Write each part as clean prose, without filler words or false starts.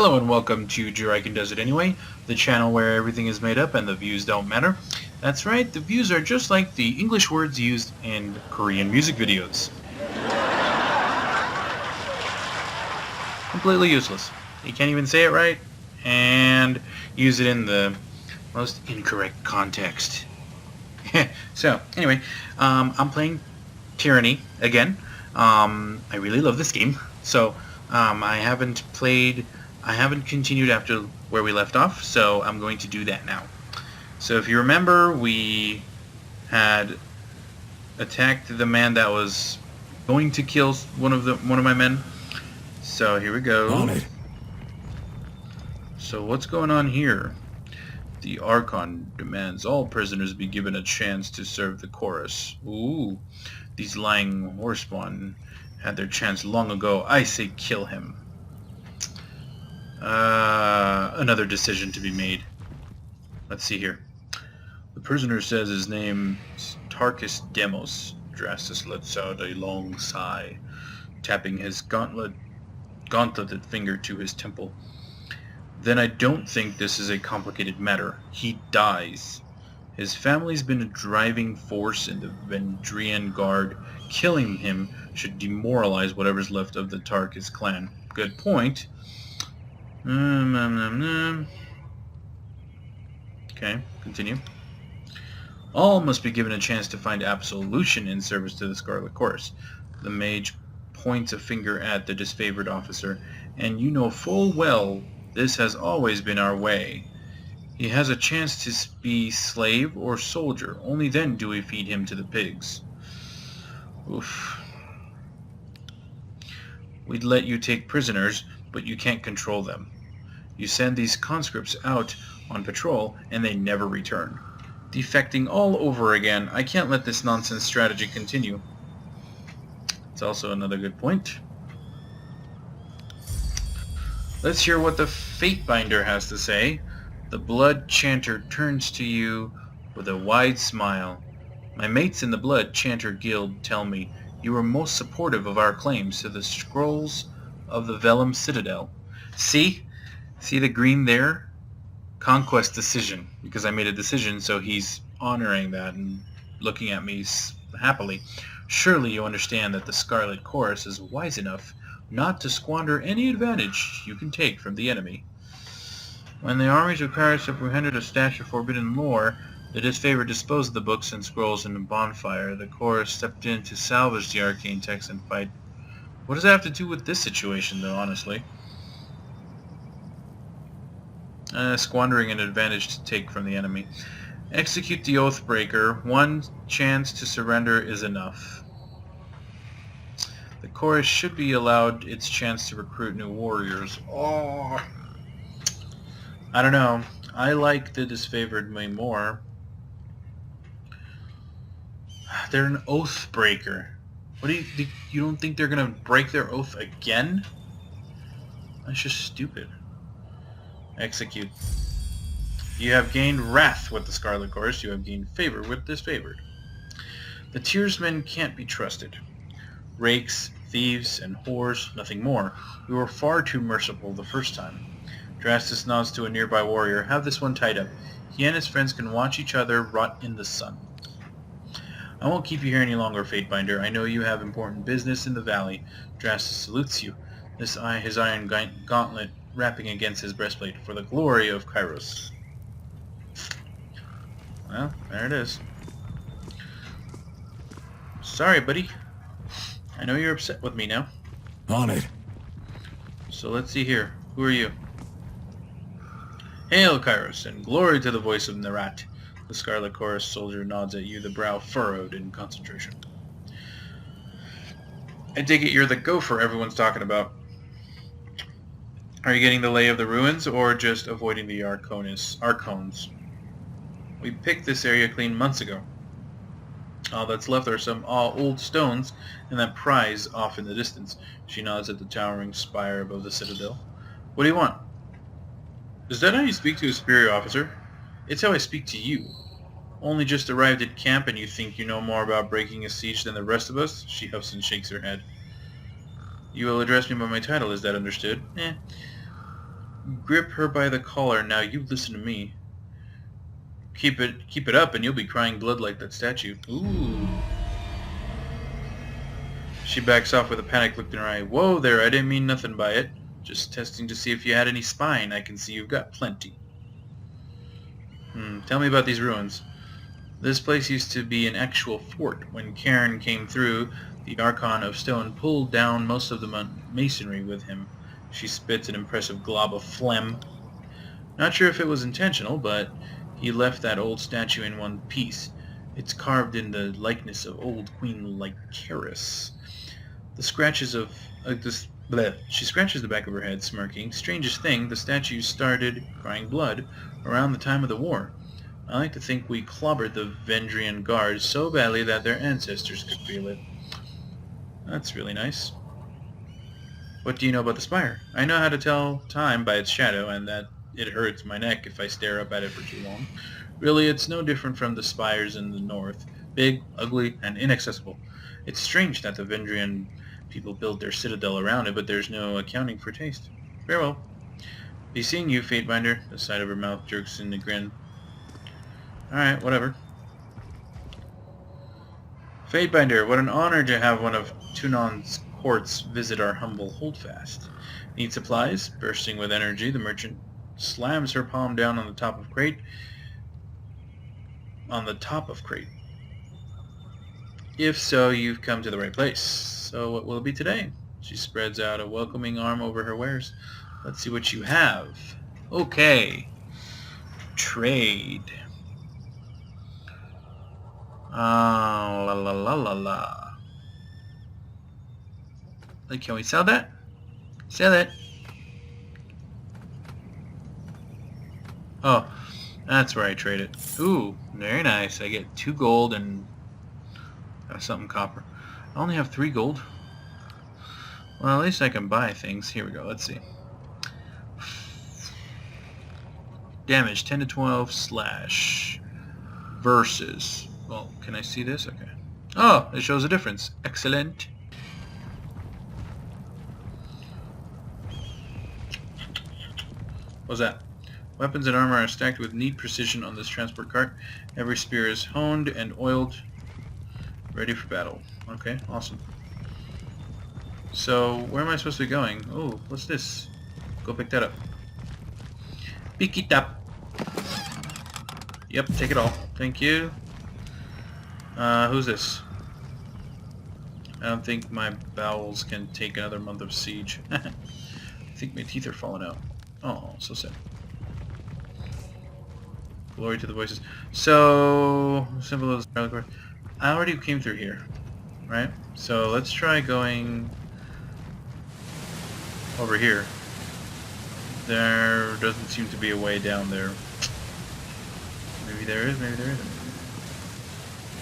Hello and welcome to Juraikken Does It Anyway, the channel where everything is made up and the views don't matter. That's right, the views are just like the English words used in Korean music videos. Completely useless. You can't even say it right, and use it in the most incorrect context. So, anyway, I'm playing Tyranny again. I really love this game, so I haven't continued after where we left off, so I'm going to do that now. So if you remember, we had attacked the man that was going to kill one of my men. So here we go. On it. So what's going on here? The Archon demands all prisoners be given a chance to serve the chorus. Ooh, these lying horsemen had their chance long ago. I say kill him. Another decision to be made. Let's see here. The prisoner says his name is Tarkus Demos. Drastus lets out a long sigh, tapping his gauntleted finger to his temple. Then I don't think this is a complicated matter. He dies. His family's been a driving force in the Vendrian Guard. Killing him should demoralize whatever's left of the Tarkus clan. Good point. Okay, continue. All must be given a chance to find absolution in service to the Scarlet Chorus. The mage points a finger at the disfavored officer, and you know full well this has always been our way. He has a chance to be slave or soldier. Only then do we feed him to the pigs. Oof. We'd let you take prisoners, but you can't control them. You send these conscripts out on patrol, and they never return. Defecting all over again. I can't let this nonsense strategy continue. It's also another good point. Let's hear what the Fatebinder has to say. The Blood Chanter turns to you with a wide smile. My mates in the Blood Chanter Guild tell me you were most supportive of our claims to the scrolls of the Vellum Citadel. See the green there? Conquest decision. Because I made a decision, so he's honoring that and looking at me happily. Surely you understand that the Scarlet Chorus is wise enough not to squander any advantage you can take from the enemy. When the armies of Kyros apprehended a stash of forbidden lore, the Disfavored disposed of the books and scrolls in a bonfire. The Chorus stepped in to salvage the arcane text and fight. What does that have to do with this situation, though, honestly? Squandering an advantage to take from the enemy. Execute the Oathbreaker. One chance to surrender is enough. The chorus should be allowed its chance to recruit new warriors. Oh, I don't know. I like the Disfavored way more. They're an Oathbreaker. What do you don't think they're gonna break their oath again? That's just stupid. Execute. You have gained wrath with the Scarlet Chorus. You have gained favor with Disfavored. The Tearsmen can't be trusted. Rakes, thieves, and whores, nothing more. We were far too merciful the first time. Drastus nods to a nearby warrior. Have this one tied up. He and his friends can watch each other rot in the sun. I won't keep you here any longer, Fatebinder. I know you have important business in the valley. Drastus salutes you. His iron gauntlet wrapping against his breastplate for the glory of Kyros. Well, there it is. Sorry, buddy. I know you're upset with me now. On it. So let's see here. Who are you? Hail, Kyros, and glory to the voice of Nerat. The Scarlet Chorus soldier nods at you, the brow furrowed in concentration. I take it you're the gopher everyone's talking about. Are you getting the lay of the ruins, or just avoiding the Archons? We picked this area clean months ago. All that's left are some old stones and that prize off in the distance. She nods at the towering spire above the citadel. What do you want? Is that how you speak to a superior officer? It's how I speak to you. Only just arrived at camp and you think you know more about breaking a siege than the rest of us? She huffs and shakes her head. You will address me by my title, is that understood? Grip her by the collar. Now you listen to me. Keep it up and you'll be crying blood like that statue. Ooh. She backs off with a panicked look in her eye. Whoa there, I didn't mean nothing by it. Just testing to see if you had any spine. I can see you've got plenty. Tell me about these ruins. This place used to be an actual fort. When Cairn came through, the Archon of Stone pulled down most of the masonry with him. She spits an impressive glob of phlegm. Not sure if it was intentional, but he left that old statue in one piece. It's carved in the likeness of old queen like Kyros. The scratches of this. Bleh. She scratches the back of her head, smirking. Strangest thing, the statue started crying blood around the time of the war. I like to think we clobbered the Vendrian guards so badly that their ancestors could feel it. That's really nice. What do you know about the spire? I know how to tell time by its shadow, and that it hurts my neck if I stare up at it for too long. Really, it's no different from the spires in the north. Big, ugly, and inaccessible. It's strange that the Vendrian people build their citadel around it, but there's no accounting for taste. Very well. Be seeing you, Fatebinder. The side of her mouth jerks in a grin. Alright, whatever. Fatebinder, what an honor to have one of Tunon's courts visit our humble holdfast. Need supplies? Bursting with energy, the merchant slams her palm down on the top of crate. If so, you've come to the right place. So what will it be today? She spreads out a welcoming arm over her wares. Let's see what you have. Okay. Trade. La la la la la. Like, can we sell that? Sell it. Oh, that's where I trade it. Ooh, very nice. I get 2 gold and something copper. I only have 3 gold. Well, at least I can buy things. Here we go. Let's see. Damage 10 to 12 slash versus. Well, can I see this? Okay. Oh, it shows a difference. Excellent. What's that? Weapons and armor are stacked with neat precision on this transport cart. Every spear is honed and oiled, ready for battle. Okay, awesome. So, where am I supposed to be going? Oh, what's this? Go pick that up. Pick it up. Yep, take it all. Thank you. Who's this? I don't think my bowels can take another month of siege. I think my teeth are falling out. Oh, so sad. Glory to the voices. So, simple as Scarlet Chorus. I already came through here, right? So let's try going over here. There doesn't seem to be a way down there. Maybe there is, maybe there isn't.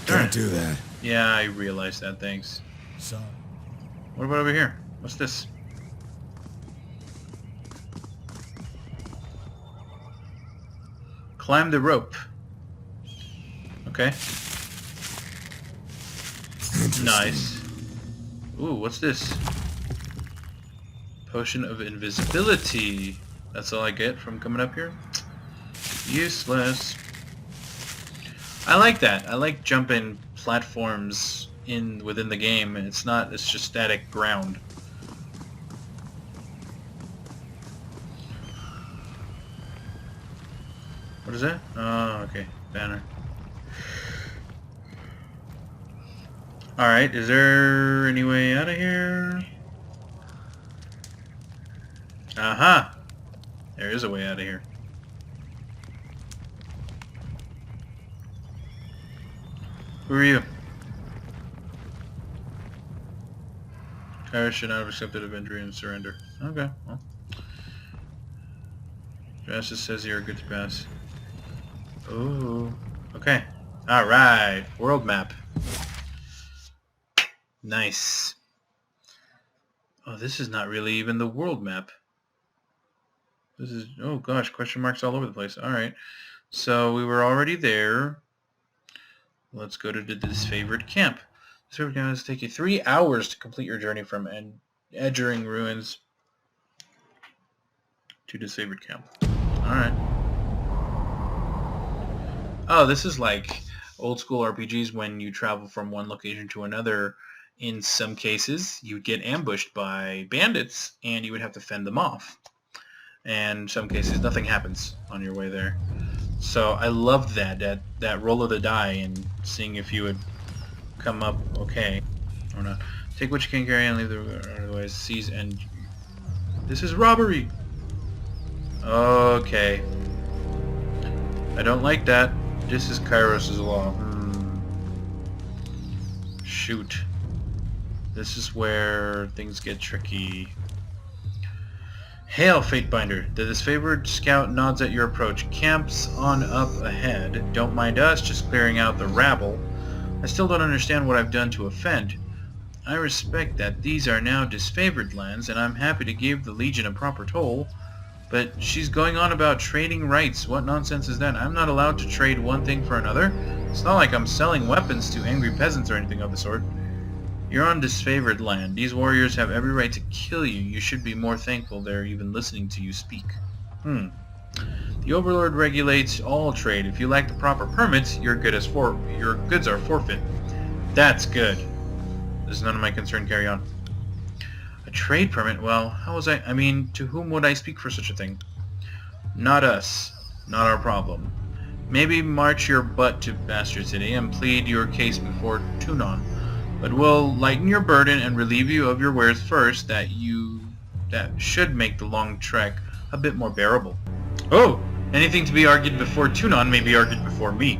Can't do that. Yeah, I realized that, thanks. So, What about over here? What's this? Climb the rope. Okay. Nice. Ooh, what's this? Potion of invisibility. That's all I get from coming up here? Useless. I like that. I like jumping platforms within the game, and it's just static ground. What is that? Oh, okay. Banner. Alright, is there any way out of here? Aha! There is a way out of here. Who are you? Kyros should not have accepted a Vendrian surrender. Okay, well. Justice says you're good to pass. Ooh. Okay. Alright. World map. Nice. Oh, this is not really even the world map. This is... Oh gosh, question marks all over the place. Alright. So we were already there. Let's go to the Disfavored camp. Disfavored camp will take you 3 hours to complete your journey from Edgering Ruins to Disfavored camp. Alright. Oh, this is like old school RPGs when you travel from one location to another. In some cases, you would get ambushed by bandits and you would have to fend them off. And in some cases, nothing happens on your way there. So I loved that roll of the die and seeing if you would come up okay or not. Take what you can carry and leave the otherwise seize and... This is robbery! Okay. I don't like that. This is Kyros' law. Shoot. This is where things get tricky. Hail, Fatebinder. The Disfavored scout nods at your approach. Camps on up ahead. Don't mind us, just clearing out the rabble. I still don't understand what I've done to offend. I respect that these are now Disfavored lands, and I'm happy to give the Legion a proper toll. But she's going on about trading rights. What nonsense is that? I'm not allowed to trade one thing for another. It's not like I'm selling weapons to angry peasants or anything of the sort. You're on Disfavored land. These warriors have every right to kill you. You should be more thankful they're even listening to you speak. The Overlord regulates all trade. If you lack the proper permits, your goods are forfeit. That's good. This is none of my concern. Carry on. A trade permit? Well, how was I mean, to whom would I speak for such a thing? Not us. Not our problem. Maybe march your butt to Bastard City and plead your case before Tunon. But we'll lighten your burden and relieve you of your wares first, that should make the long trek a bit more bearable. Oh! Anything to be argued before Tunon may be argued before me.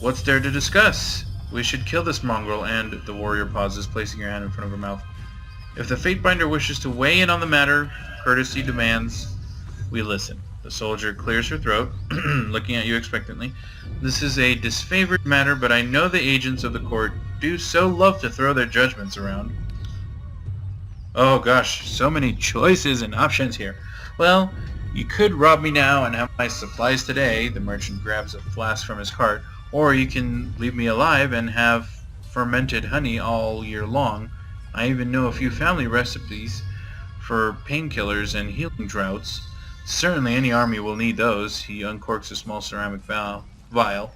What's there to discuss? We should kill this mongrel and... The warrior pauses, placing her hand in front of her mouth. If the Fatebinder wishes to weigh in on the matter, courtesy demands we listen. The soldier clears her throat, looking at you expectantly. This is a disfavored matter, but I know the agents of the court do so love to throw their judgments around. Oh gosh, so many choices and options here. Well, you could rob me now and have my supplies today. The merchant grabs a flask from his cart. Or you can leave me alive and have fermented honey all year long. I even know a few family recipes for painkillers and healing droughts. Certainly any army will need those. He uncorks a small ceramic vial,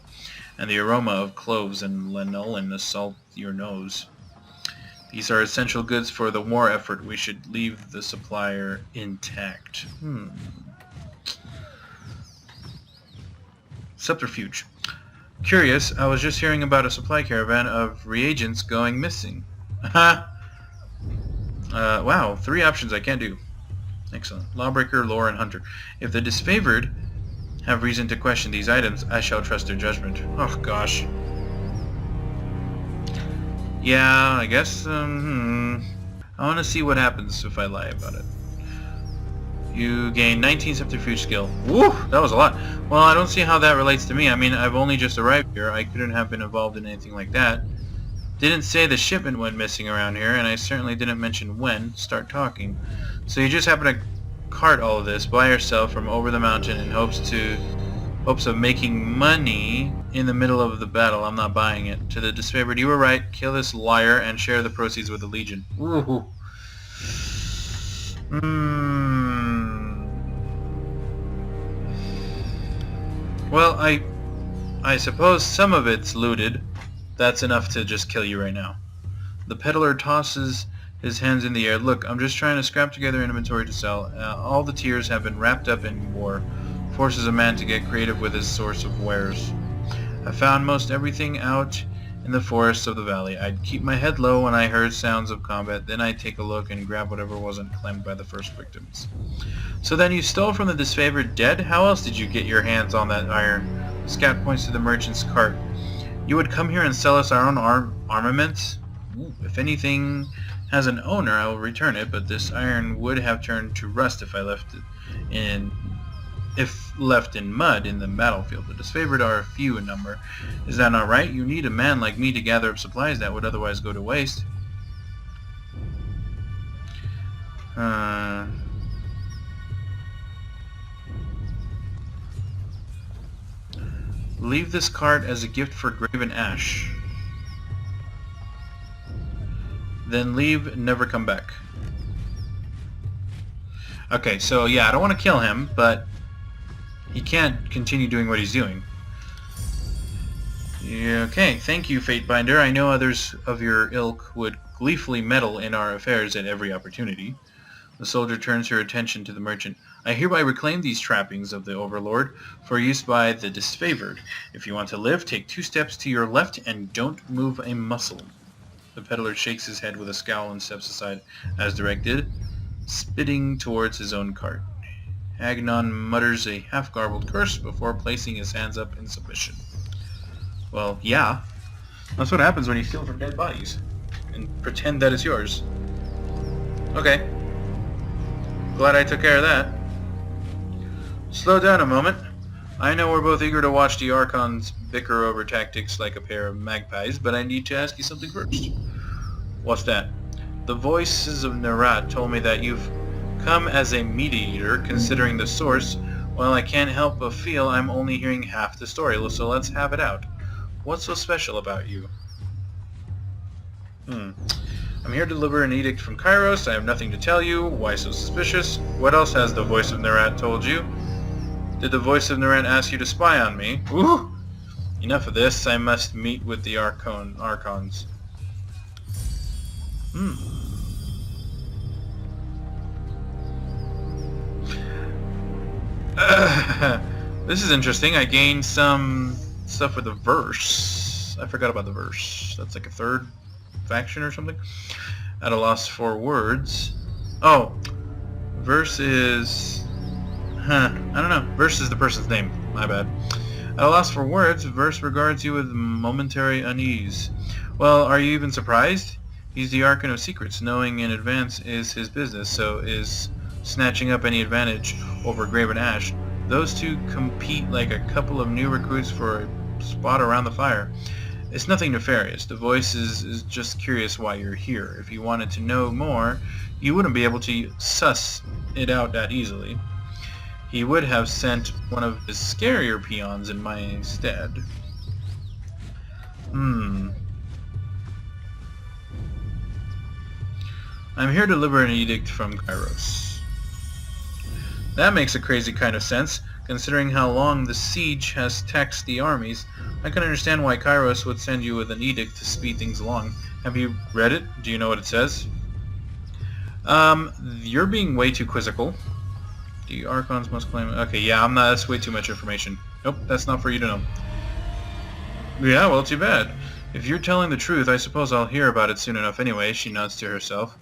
and the aroma of cloves and lanolin assault your nose. These are essential goods for the war effort. We should leave the supplier intact. Subterfuge. Curious, I was just hearing about a supply caravan of reagents going missing. Wow, 3 options I can't do. Excellent. Lawbreaker, Lore, and Hunter. If the Disfavored have reason to question these items, I shall trust their judgment. Oh, gosh. Yeah, I guess, I want to see what happens if I lie about it. You gain 19 subterfuge skill. Woo! That was a lot. Well, I don't see how that relates to me. I mean, I've only just arrived here. I couldn't have been involved in anything like that. Didn't say the shipment went missing around here, and I certainly didn't mention when. Start talking. So you just happen to cart all of this by yourself from over the mountain in hopes of making money in the middle of the battle. I'm not buying it. To the Disfavored, you were right. Kill this liar and share the proceeds with the Legion. Woohoo. Well, I suppose some of it's looted. That's enough to just kill you right now. The peddler tosses his hands in the air. Look, I'm just trying to scrap together inventory to sell. All the tiers have been wrapped up in war. Forces a man to get creative with his source of wares. I found most everything out in the forests of the valley. I'd keep my head low when I heard sounds of combat, then I'd take a look and grab whatever wasn't claimed by the first victims. So then you stole from the Disfavored dead? How else did you get your hands on that iron? Scout points to the merchant's cart. You would come here and sell us our own armaments? Ooh, if anything has an owner, I will return it, but this iron would have turned to rust if I left it in mud in the battlefield. The Disfavored are few in number. Is that not right? You need a man like me to gather up supplies that would otherwise go to waste. Leave this cart as a gift for Graven Ashe. Then leave and never come back. Okay, so yeah, I don't want to kill him, but he can't continue doing what he's doing. Yeah, okay, thank you, Fatebinder. I know others of your ilk would gleefully meddle in our affairs at every opportunity. The soldier turns her attention to the merchant. I hereby reclaim these trappings of the Overlord for use by the Disfavored. If you want to live, take 2 steps to your left and don't move a muscle. The peddler shakes his head with a scowl and steps aside, as directed, spitting towards his own cart. Agnon mutters a half-garbled curse before placing his hands up in submission. Well, yeah. That's what happens when you steal from dead bodies. And pretend that it's yours. Okay. Glad I took care of that. Slow down a moment. I know we're both eager to watch the Archons bicker over tactics like a pair of magpies, but I need to ask you something first. What's that? The voices of Nerat told me that you've come as a mediator, considering the source. Well, I can't help but feel I'm only hearing half the story, so let's have it out. What's so special about you? I'm here to deliver an edict from Kyros. I have nothing to tell you. Why so suspicious? What else has the voice of Nerat told you? Did the voice of Nerat ask you to spy on me? Ooh! Enough of this. I must meet with the Archons. This is interesting. I gained some stuff with the verse. I forgot about the verse. That's like a third faction or something. At a loss for words. Oh, verse is... I don't know. Verse is the person's name. My bad. At a loss for words, verse regards you with momentary unease. Well, are you even surprised? He's the Archon of Secrets. Knowing in advance is his business, so is snatching up any advantage over Graven Ashe. Those two compete like a couple of new recruits for a spot around the fire. It's nothing nefarious. The voice is just curious why you're here. If you wanted to know more, you wouldn't be able to suss it out that easily. He would have sent one of his scarier peons in my stead. I'm here to deliver an edict from Kyros. That makes a crazy kind of sense, considering how long the siege has taxed the armies. I can understand why Kyros would send you with an edict to speed things along. Have you read it? Do you know what it says? You're being way too quizzical. The Archons must claim... Okay, yeah, I'm not... That's way too much information. Nope, that's not for you to know. Yeah, well, too bad. If you're telling the truth, I suppose I'll hear about it soon enough anyway, she nods to herself.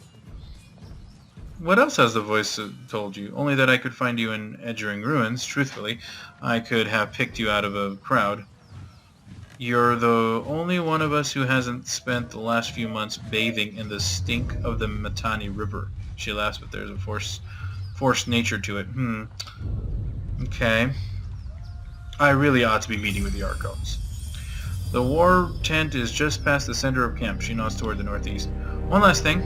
What else has the voice told you? Only that I could find you in Edgering Ruins. Truthfully, I could have picked you out of a crowd. You're the only one of us who hasn't spent the last few months bathing in the stink of the Mittani River. She laughs, but there's a forced nature to it. Okay. I really ought to be meeting with the Archons. The war tent is just past the center of camp. She nods toward the northeast. One last thing.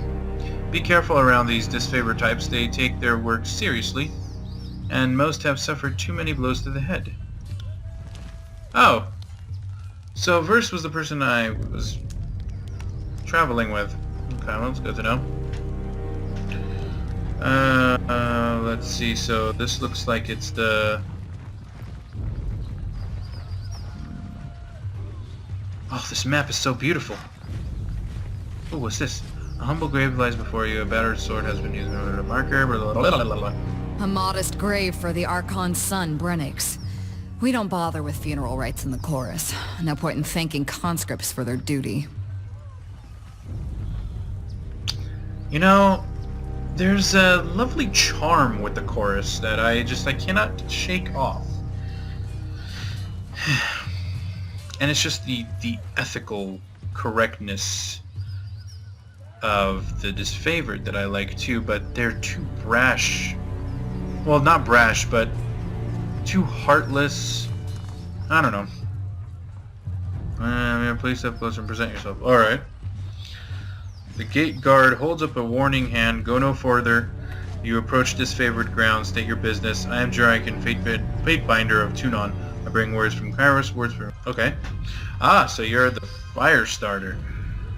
Be careful around these disfavored types. They take their work seriously, and most have suffered too many blows to the head. Oh. So Verse was the person I was traveling with. Okay, well, that's good to know. Let's see. So this looks like it's the... Oh, this map is so beautiful. Oh, what's this? A humble grave lies before you. A battered sword has been used in order to marker. Blah, blah, blah, blah, blah. A modest grave for the Archon's son, Brennix. We don't bother with funeral rites in the chorus. No point in thanking conscripts for their duty. You know, there's a lovely charm with the chorus that I cannot shake off. And it's just the ethical correctness of the Disfavored that I like too, but they're too brash. Well, not brash, but too heartless. I don't know. Please step closer and present yourself. Alright. The gate guard holds up a warning hand. Go no further. You approach Disfavored ground. State your business. I am Juraikken, Fatebinder of Tunon. I bring words from Kyros, words from... Okay. Ah, so you're the fire starter.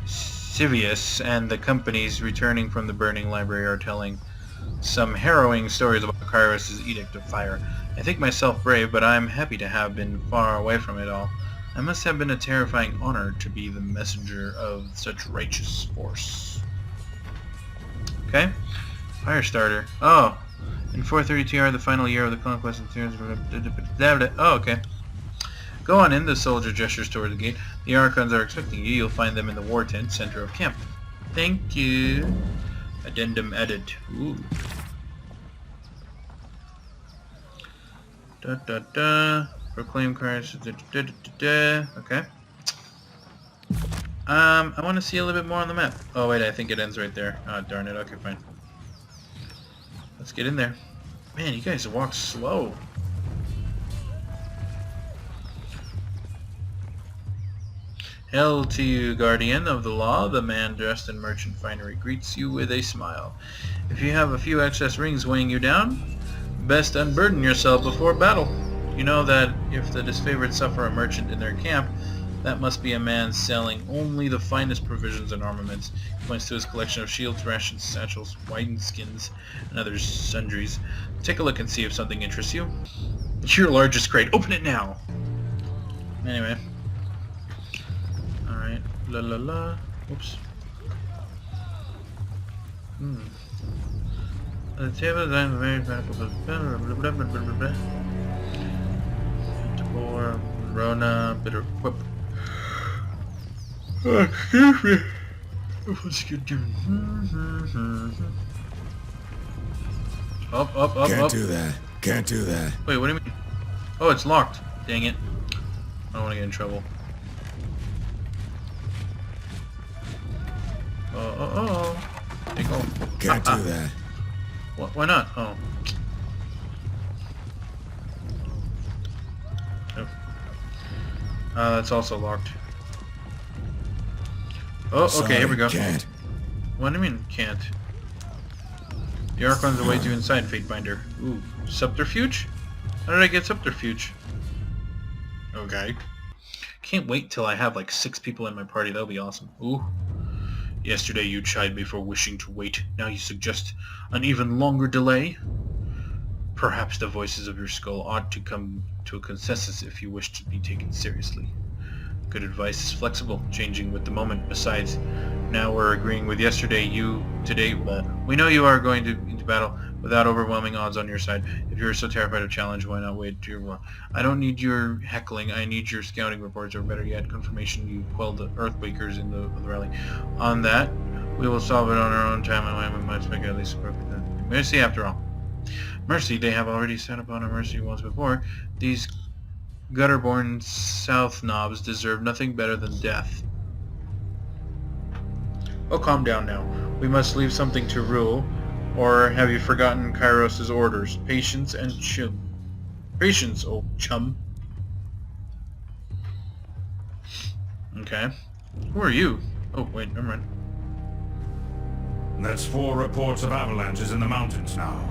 Sivius and the companies returning from the burning library are telling some harrowing stories about Kyros' edict of fire. I think myself brave, but I'm happy to have been far away from it all. I must have been a terrifying honor to be the messenger of such righteous force. Okay. Firestarter. Oh. In 432R, the final year of the conquest of Tyranny. Oh, okay. Go on in, the soldier gestures toward the gate. The Archons are expecting you. You'll find them in the war tent, center of camp. Thank you. Addendum added. Ooh. Da da da. Proclaim Christ. Da, da, da, da, da. Okay. I want to see a little bit more on the map. Oh wait, I think it ends right there. Oh darn it. Okay, fine. Let's get in there. Man, you guys walk slow. Hail to you, guardian of the law. The man dressed in merchant finery greets you with a smile. If you have a few excess rings weighing you down, best unburden yourself before battle. You know that if the Disfavored suffer a merchant in their camp, that must be a man selling only the finest provisions and armaments. He points to his collection of shields, rations, satchels, whitened skins, and other sundries. Take a look and see if something interests you. It's your largest crate. Open it now! Anyway. Alright. La la la. Oops. The table design very valuable. Tabor, Rona, bitter whip. Excuse me. What's good doing? Up. Can't do that. Can't do that. Wait, what do you mean? Oh, it's locked. Dang it. I don't want to get in trouble. Oh. There you go. Can't do that. What? Why not? Oh. Nope. That's also locked. Oh, okay, Sorry, here we go. Can't. What do you mean, can't? The Archons await you inside, Fatebinder. Ooh, subterfuge? How did I get subterfuge? Okay. Can't wait till I have like 6 people in my party. That'll be awesome. Ooh. Yesterday you chid me for wishing to wait. Now you suggest an even longer delay? Perhaps the voices of your skull ought to come to a consensus if you wish to be taken seriously. Good advice is flexible, changing with the moment. Besides, now we're agreeing with yesterday. We know you are going into battle without overwhelming odds on your side. If you're so terrified of challenge, why not wait to your will? I don't need your heckling. I need your scouting reports, or better yet, confirmation you quelled the Earthquakers in the rally. On that, we will solve it on our own time, and we might expect at least appropriate then. Mercy, after all. Mercy, they have already set upon a mercy once before. These gutter-born South Knobs deserve nothing better than death. Oh, calm down now. We must leave something to rule, or have you forgotten Kyros' orders? Patience and chum. Patience, old chum. Okay. Who are you? Oh, wait, never mind. That's 4 reports of avalanches in the mountains now.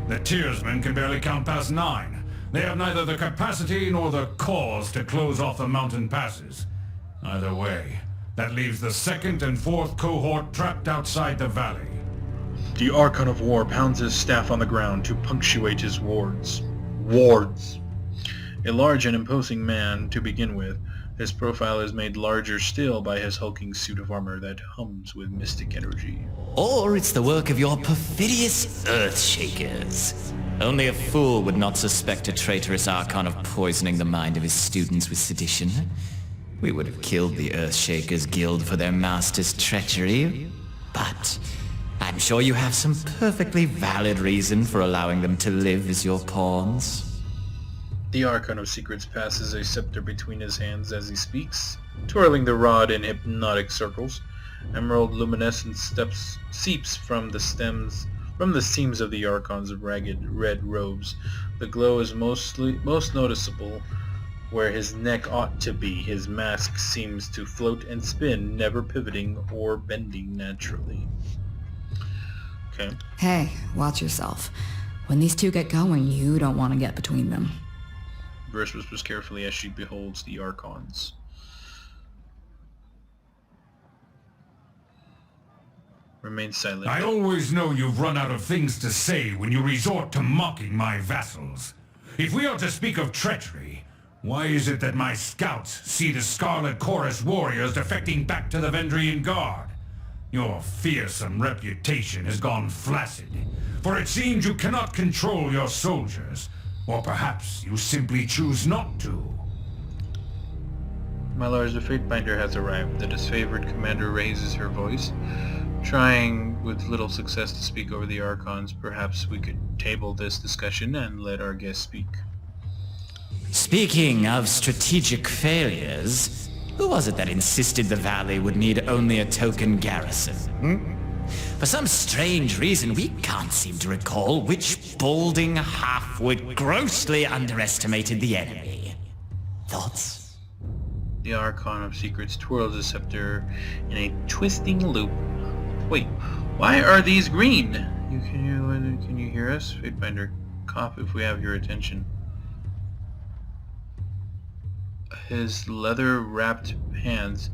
The Tearsmen can barely count past 9. They have neither the capacity nor the cause to close off the mountain passes. Either way, that leaves the 2nd and 4th cohort trapped outside the valley. The Archon of War pounds his staff on the ground to punctuate his wards. Wards! A large and imposing man to begin with, his profile is made larger still by his hulking suit of armor that hums with mystic energy. Or it's the work of your perfidious Earthshakers. Only a fool would not suspect a traitorous Archon of poisoning the mind of his students with sedition. We would have killed the Earthshakers Guild for their master's treachery, but I'm sure you have some perfectly valid reason for allowing them to live as your pawns. The Archon of Secrets passes a scepter between his hands as he speaks, twirling the rod in hypnotic circles. Emerald luminescence seeps from the seams of the Archon's ragged red robes. The glow is most noticeable where his neck ought to be. His mask seems to float and spin, never pivoting or bending naturally. Okay. Hey, watch yourself. When these two get going, you don't want to get between them. Briss whispers carefully as she beholds the Archons. Remain silent. I always know you've run out of things to say when you resort to mocking my vassals. If we are to speak of treachery, why is it that my scouts see the Scarlet Chorus warriors defecting back to the Vendrian Guard? Your fearsome reputation has gone flaccid, for it seems you cannot control your soldiers, or perhaps you simply choose not to. My lords, the Fatebinder has arrived. The disfavored commander raises her voice, trying with little success to speak over the Archons. Perhaps we could table this discussion and let our guest speak. Speaking of strategic failures, who was it that insisted the valley would need only a token garrison? For some strange reason, we can't seem to recall which balding halfwit grossly underestimated the enemy. Thoughts? The Archon of Secrets twirls the scepter in a twisting loop. Wait, why are these green? Can you hear us? Fatebinder, cough if we have your attention. His leather-wrapped hands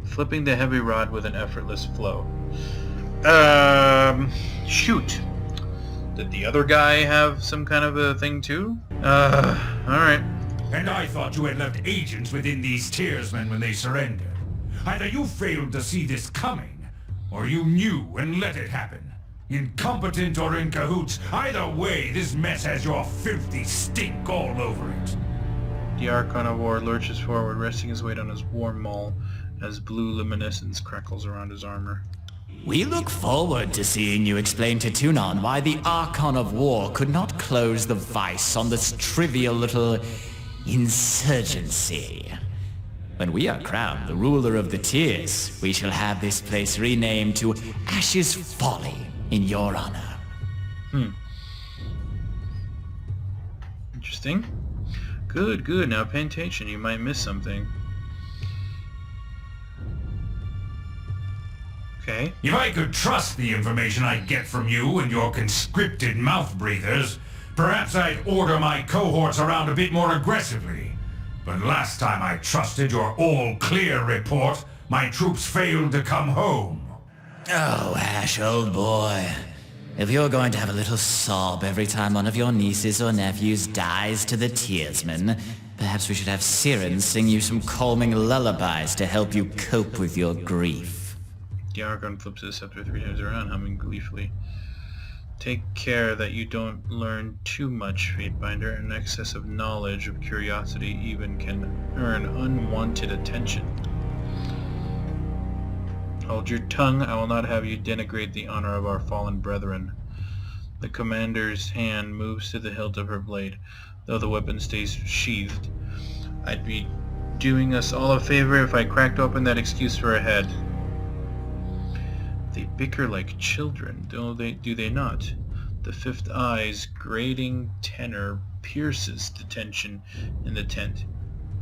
flipping the heavy rod with an effortless flow. Shoot. Did the other guy have some kind of a thing too? Alright. And I thought you had left agents within these Tearsmen when they surrendered. Either you failed to see this coming, or you knew and let it happen. Incompetent or in cahoots, either way, this mess has your filthy stink all over it. The Archon of War lurches forward, resting his weight on his war maul as blue luminescence crackles around his armor. We look forward to seeing you explain to Tunon why the Archon of War could not close the vice on this trivial little insurgency. When we are crowned the ruler of the Tears, we shall have this place renamed to Ashe's Folly in your honor. Interesting. Good. Now pay attention. You might miss something. Okay. If I could trust the information I get from you and your conscripted mouth breathers, perhaps I'd order my cohorts around a bit more aggressively. But last time I trusted your all-clear report, my troops failed to come home. Oh, Ashe, old boy. If you're going to have a little sob every time one of your nieces or nephews dies to the Tearsmen, perhaps we should have Siren sing you some calming lullabies to help you cope with your grief. The Archon flips his scepter 3 times around, humming gleefully. Take care that you don't learn too much, Fatebinder. An excess of knowledge of curiosity even can earn unwanted attention. Hold your tongue. I will not have you denigrate the honor of our fallen brethren. The commander's hand moves to the hilt of her blade, though the weapon stays sheathed. I'd be doing us all a favor if I cracked open that excuse for a head. They bicker like children, do they not? The fifth eye's grating tenor pierces the tension in the tent,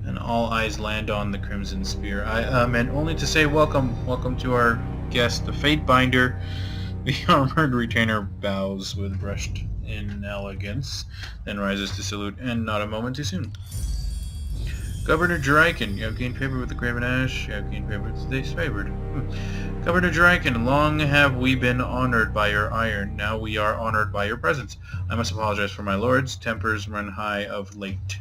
and all eyes land on the Crimson Spear. I meant only to say welcome to our guest, the Fatebinder. The armored retainer bows with brushed-in elegance, then rises to salute, and not a moment too soon. Governor Juraikken, you have gained favor with the Graven Ashe, you have gained favor with the Disfavored. Governor Juraikken, long have we been honored by your iron, now we are honored by your presence. I must apologize for my lords, tempers run high of late.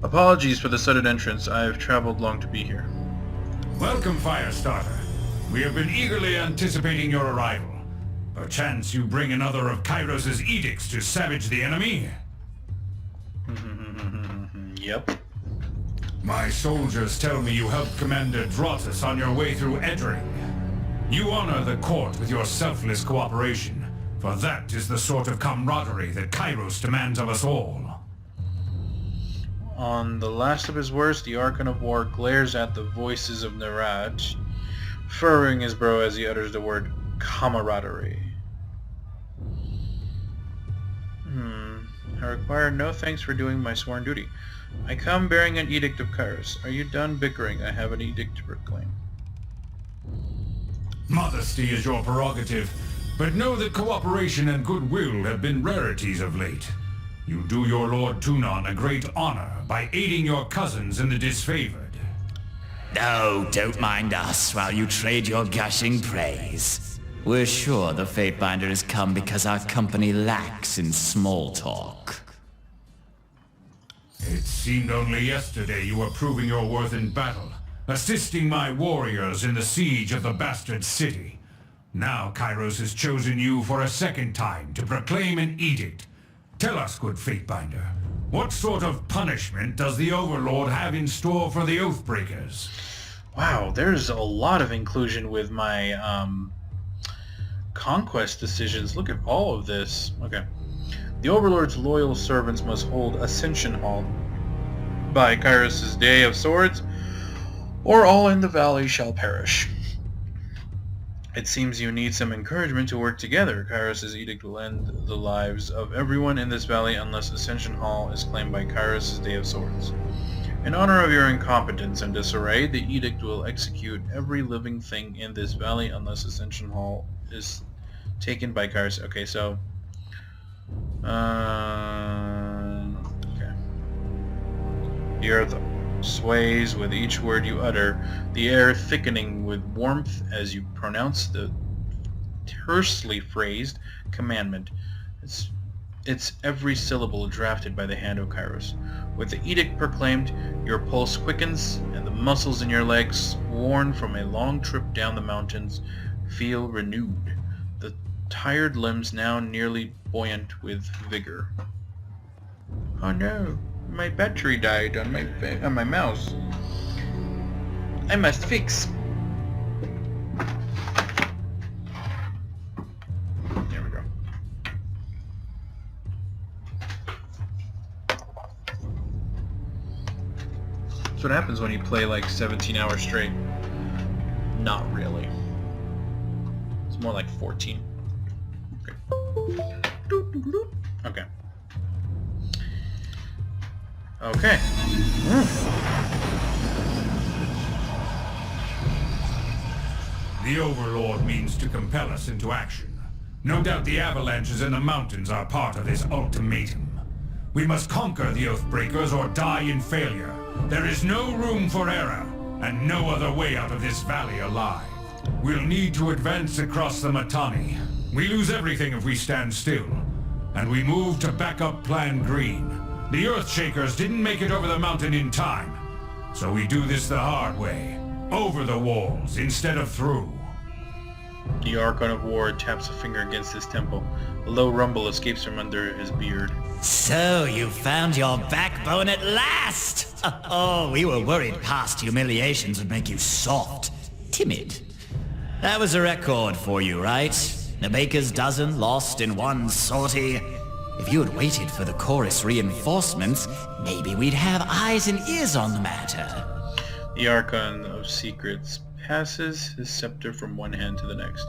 Apologies for the sudden entrance, I have traveled long to be here. Welcome, Firestarter. We have been eagerly anticipating your arrival. Perchance you bring another of Kyros' edicts to savage the enemy? Yep. My soldiers tell me you helped Commander Drotus on your way through Edring. You honor the court with your selfless cooperation, for that is the sort of camaraderie that Kyros demands of us all. On the last of his words, the Archon of War glares at the voices of Nerat, furrowing his brow as he utters the word camaraderie. I require no thanks for doing my sworn duty. I come bearing an edict of Kyros. Are you done bickering? I have an edict to proclaim. Modesty is your prerogative, but know that cooperation and goodwill have been rarities of late. You do your Lord Tunon a great honor by aiding your cousins in the Disfavored. Oh, don't mind us while you trade your gushing praise. We're sure the Fatebinder has come because our company lacks in small talk. It seemed only yesterday you were proving your worth in battle, assisting my warriors in the siege of the bastard city. Now Kyros has chosen you for a second time to proclaim an edict. Tell us, good Fatebinder, what sort of punishment does the Overlord have in store for the Oathbreakers? Wow, there's a lot of inclusion with my conquest decisions. Look at all of this. Okay. The Overlord's loyal servants must hold Ascension Hall by Kyros' Day of Swords, or all in the valley shall perish. It seems you need some encouragement to work together. Kyros' edict will end the lives of everyone in this valley unless Ascension Hall is claimed by Kyros' Day of Swords. In honor of your incompetence and disarray, the edict will execute every living thing in this valley unless Ascension Hall is taken by Kyros. Okay, so... okay. The earth sways with each word you utter, the air thickening with warmth as you pronounce the tersely phrased commandment. It's every syllable drafted by the hand of Kyros. With the edict proclaimed, your pulse quickens, and the muscles in your legs, worn from a long trip down the mountains, feel renewed. The tired limbs now nearly buoyant with vigor. Oh no! My battery died on my mouse. I must fix. There we go. That's what happens when you play like 17 hours straight. Not really. It's more like 14. Okay. Okay. Okay. The Overlord means to compel us into action. No doubt the avalanches in the mountains are part of this ultimatum. We must conquer the Oathbreakers or die in failure. There is no room for error, and no other way out of this valley alive. We'll need to advance across the Mittani. We lose everything if we stand still, and we move to backup Plan Green. The Earthshakers didn't make it over the mountain in time, so we do this the hard way. Over the walls instead of through. The Archon of War taps a finger against his temple. A low rumble escapes from under his beard. So you found your backbone at last! Oh, we were worried past humiliations would make you soft, timid. That was a record for you, right? The baker's dozen lost in one sortie. If you had waited for the chorus reinforcements, maybe we'd have eyes and ears on the matter. The Archon of Secrets passes his scepter from one hand to the next.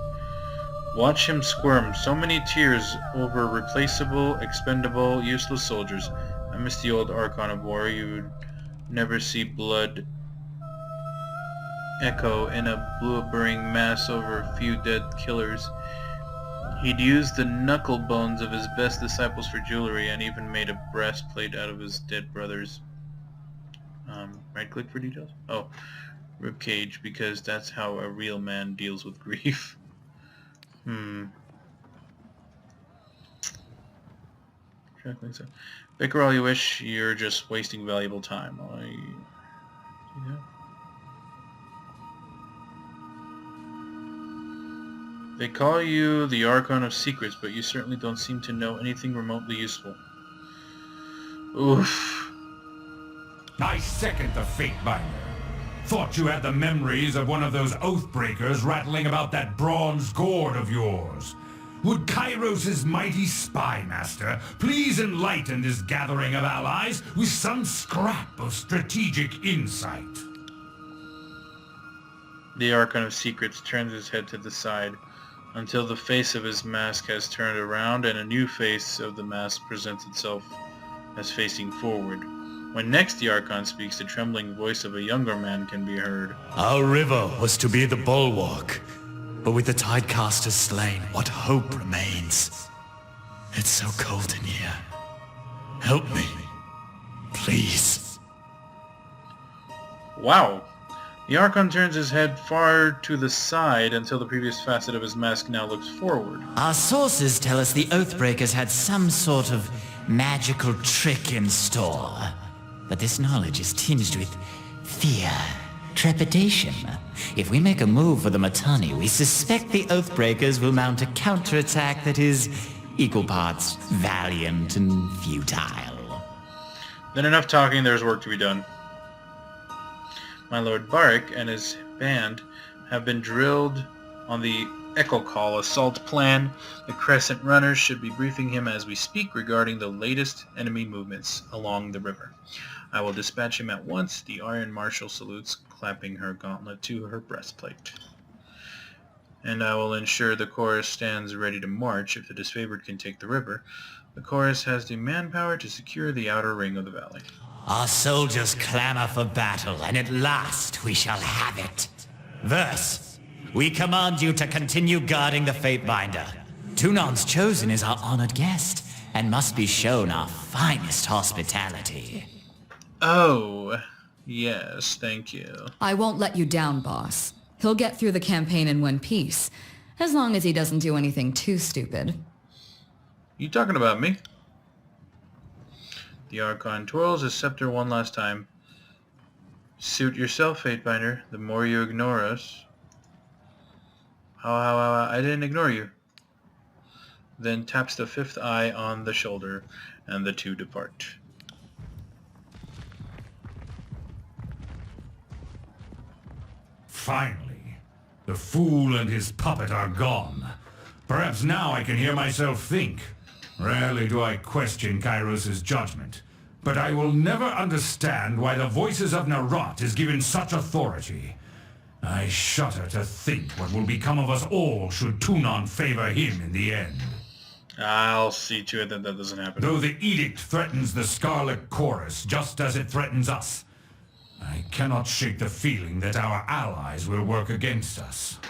Watch him squirm. So many tears over replaceable, expendable, useless soldiers. I miss the old Archon of War. You would never see blood echo in a blubbering mass over a few dead killers. He'd used the knuckle bones of his best disciples for jewelry and even made a breastplate out of his dead brothers. Right click for details? Oh, ribcage, because that's how a real man deals with grief. So. Bicker all you wish, you're just wasting valuable time. They call you the Archon of Secrets, but you certainly don't seem to know anything remotely useful. Oof. I second the Fatebinder. Thought you had the memories of one of those Oathbreakers rattling about that bronze gourd of yours. Would Kyros' mighty spy master please enlighten this gathering of allies with some scrap of strategic insight? The Archon of Secrets turns his head to the side until the face of his mask has turned around and a new face of the mask presents itself as facing forward. When next the Archon speaks, the trembling voice of a younger man can be heard. Our river was to be the bulwark, but with the Tidecasters slain, what hope remains? It's so cold in here. Help me, please. Wow. The Archon turns his head far to the side until the previous facet of his mask now looks forward. Our sources tell us the Oathbreakers had some sort of magical trick in store. But this knowledge is tinged with fear, trepidation. If we make a move for the Mittani, we suspect the Oathbreakers will mount a counterattack that is equal parts valiant and futile. Then enough talking, there's work to be done. My Lord Barik and his band have been drilled on the Echo Call assault plan. The Crescent Runners should be briefing him as we speak regarding the latest enemy movements along the river. I will dispatch him at once. The Iron Marshal salutes, clapping her gauntlet to her breastplate. And I will ensure the chorus stands ready to march if the Disfavored can take the river. The chorus has the manpower to secure the outer ring of the valley. Our soldiers clamor for battle, and at last we shall have it. Verse, we command you to continue guarding the Fatebinder. Tunon's Chosen is our honored guest, and must be shown our finest hospitality. Oh, yes, thank you. I won't let you down, boss. He'll get through the campaign in one piece, as long as he doesn't do anything too stupid. You talking about me? The Archon twirls his scepter one last time. Suit yourself, Fatebinder. The more you ignore us... I didn't ignore you. Then taps the fifth eye on the shoulder, and the two depart. Finally, the fool and his puppet are gone. Perhaps now I can hear myself think. Rarely do I question Kyros' judgment, but I will never understand why the voices of Nerat is given such authority. I shudder to think what will become of us all should Tunon favor him in the end. I'll see to it that that doesn't happen. Though the edict threatens the Scarlet Chorus just as it threatens us, I cannot shake the feeling that our allies will work against us.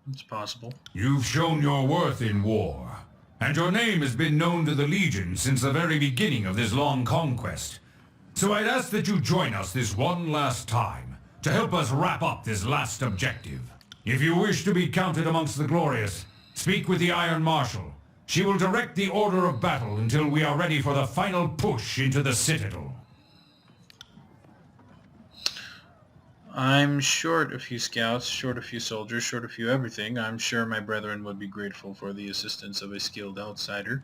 It's possible. You've shown your worth in war, and your name has been known to the Legion since the very beginning of this long conquest. So I'd ask that you join us this one last time, to help us wrap up this last objective. If you wish to be counted amongst the glorious, speak with the Iron Marshal. She will direct the order of battle until we are ready for the final push into the Citadel. I'm short a few scouts, short a few soldiers, short a few everything. I'm sure my brethren would be grateful for the assistance of a skilled outsider.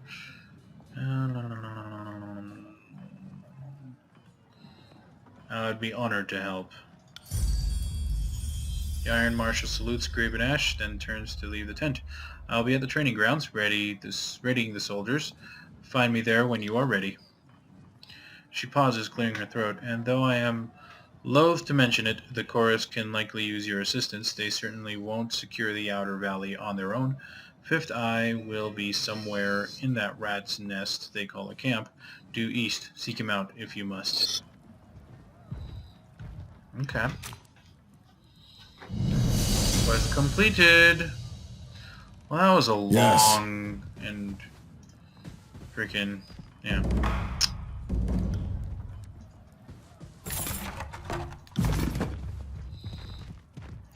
I'd be honored to help. The Iron Marshal salutes Graven Ashe, then turns to leave the tent. I'll be at the training grounds, readying the soldiers. Find me there when you are ready. She pauses, clearing her throat, and though I am loath to mention it, the chorus can likely use your assistance. They certainly won't secure the outer valley on their own. Fifth Eye will be somewhere in that rat's nest they call a camp. Due east. Seek him out if you must. Okay. Quest completed. Well, that was a long and freaking, yeah.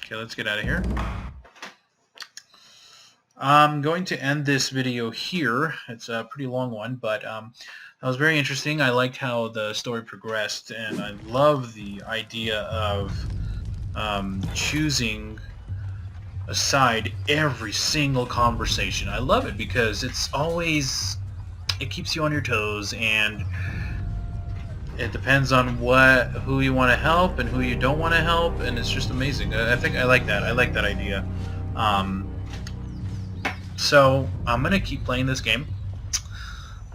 Okay, let's get out of here. I'm going to end this video here. It's a pretty long one, but that was very interesting. I liked how the story progressed, and I love the idea of choosing a side every single conversation. I love it because it keeps you on your toes, and it depends on who you want to help and who you don't want to help, and it's just amazing. I think I like that. I like that idea. So I'm gonna keep playing this game.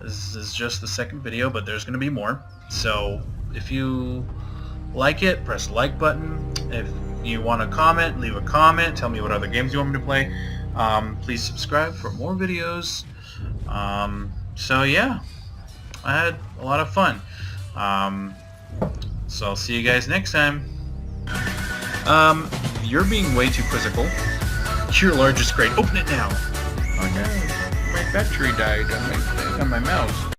This is just the second video, but there's gonna be more. So if you like it, press the like button. If you want to comment, leave a comment. Tell me what other games you want me to play. Please subscribe for more videos. So yeah, I had a lot of fun. So I'll see you guys next time. You're being way too quizzical. Your largest crate. Open it now. Oh no, my battery died on my mouse.